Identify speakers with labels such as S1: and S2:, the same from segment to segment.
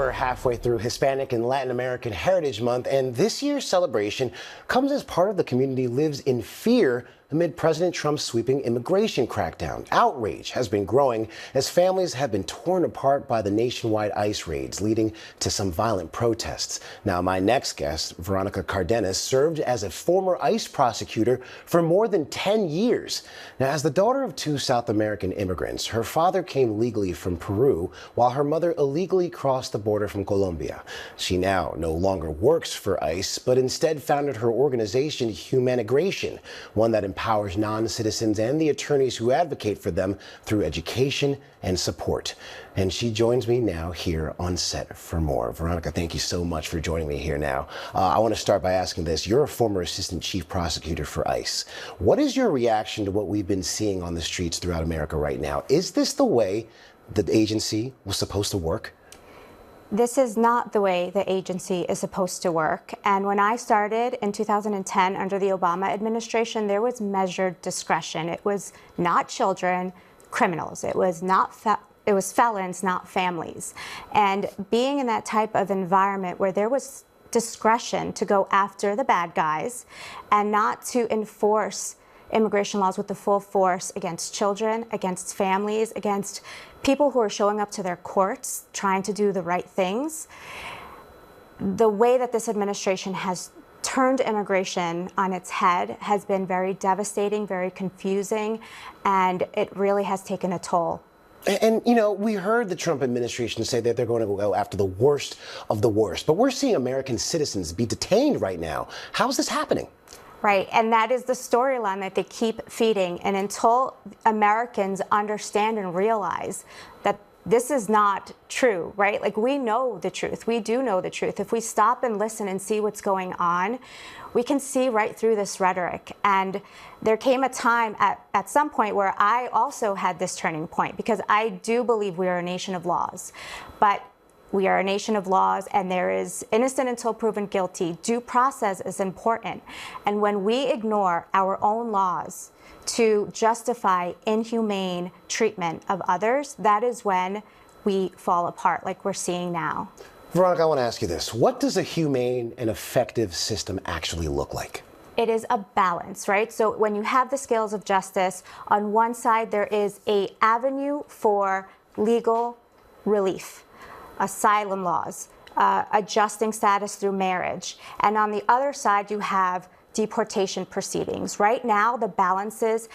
S1: We're halfway through Hispanic and Latin American Heritage Month, and this year's celebration comes as part of the community lives in fear amid President Trump's sweeping immigration crackdown. Outrage has been growing as families have been torn apart by the nationwide ICE raids, leading to some violent protests. Now, my next guest, Veronica Cardenas, served as a former ICE prosecutor for more than 10 years. Now, as the daughter of two South American immigrants, her father came legally from Peru, while her mother illegally crossed the border from Colombia. She now no longer works for ICE, but instead founded her organization, Humanigration, one that empowers non-citizens and the attorneys who advocate for them through education and support. And she joins me now here on set for more. Veronica, thank you so much for joining me here now. I want to start by asking this. You're a former assistant chief prosecutor for ICE. What is your reaction to what we've been seeing on the streets throughout America right now? Is this the way the agency was supposed to work?
S2: This is not the way the agency is supposed to work. And when I started in 2010 under the Obama administration, there was measured discretion. It was not children, criminals. It was felons, not families. And being in that type of environment where there was discretion to go after the bad guys and not to enforce immigration laws with the full force against children, against families, against people who are showing up to their courts, trying to do the right things. The way that this administration has turned immigration on its head has been very devastating, very confusing, and it really has taken a toll.
S1: And, you know, we heard the Trump administration say that they're going to go after the worst of the worst, but we're seeing American citizens be detained right now. How is this happening?
S2: Right, and that is the storyline that they keep feeding. And until Americans understand and realize that this is not true, right? Like, we know the truth. We do know the truth. If we stop and listen and see what's going on, we can see right through this rhetoric. And there came a time at some point where I also had this turning point, because I do believe we are a nation of laws. But we are a nation of laws, and there is innocent until proven guilty. Due process is important. And when we ignore our own laws to justify inhumane treatment of others, that is when we fall apart, like we're seeing now.
S1: Veronica, I want to ask you this. What does a humane and effective system actually look like?
S2: It is a balance, right? So when you have the scales of justice, on one side there is an avenue for legal relief, asylum laws, adjusting status through marriage. And on the other side, you have deportation proceedings. Right now, the balances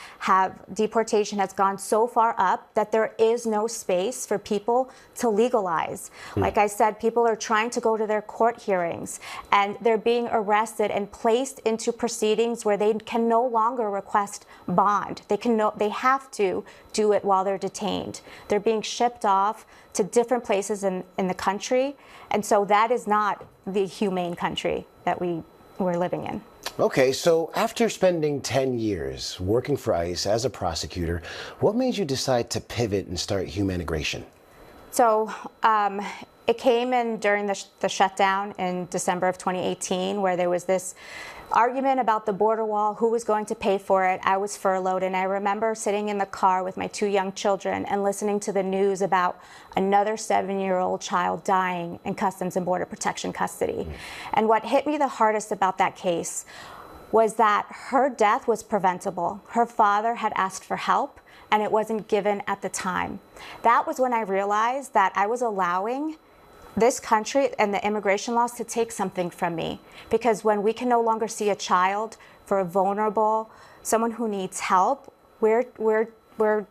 S2: deportation has gone so far up that there is no space for people to legalize. Like I said, people are trying to go to their court hearings, and they're being arrested and placed into proceedings where they can no longer request bond. They have to do it while they're detained. They're being shipped off to different places in the country. And so that is not the humane country that we're living in.
S1: Okay, so after spending 10 years working for ICE as a prosecutor, what made you decide to pivot and start Humanigration?
S2: So it came in during the shutdown in December of 2018, where there was this argument about the border wall, who was going to pay for it. I was furloughed, and I remember sitting in the car with my two young children and listening to the news about another 7-year-old child dying in Customs and Border Protection custody. And what hit me the hardest about that case was that her death was preventable. Her father had asked for help, and it wasn't given at the time. That was when I realized that I was allowing this country and the immigration laws to take something from me. Because when we can no longer see a child for a vulnerable, someone who needs help, we're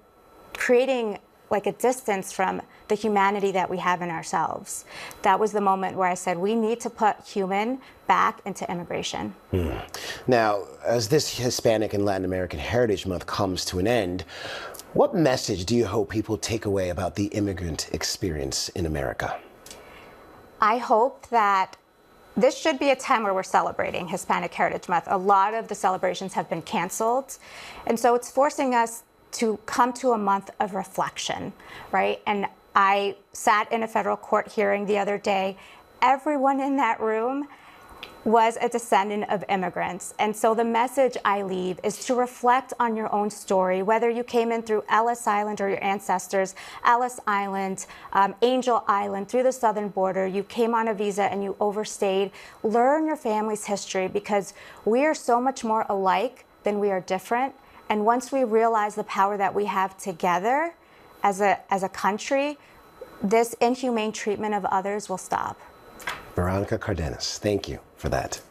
S2: creating like a distance from the humanity that we have in ourselves. That was the moment where I said, we need to put human back into immigration.
S1: Now, as this Hispanic and Latin American Heritage Month comes to an end, what message do you hope people take away about the immigrant experience in America?
S2: I hope that this should be a time where we're celebrating Hispanic Heritage Month. A lot of the celebrations have been canceled, and so it's forcing us to come to a month of reflection, right? And I sat in a federal court hearing the other day. Everyone in that room was a descendant of immigrants. And so the message I leave is to reflect on your own story, whether you came in through Ellis Island or your ancestors, Ellis Island, Angel Island, through the southern border, you came on a visa and you overstayed. Learn your family's history, because we are so much more alike than we are different. And once we realize the power that we have together as a country, this inhumane treatment of others will stop.
S1: Veronica Cardenas, thank you for that.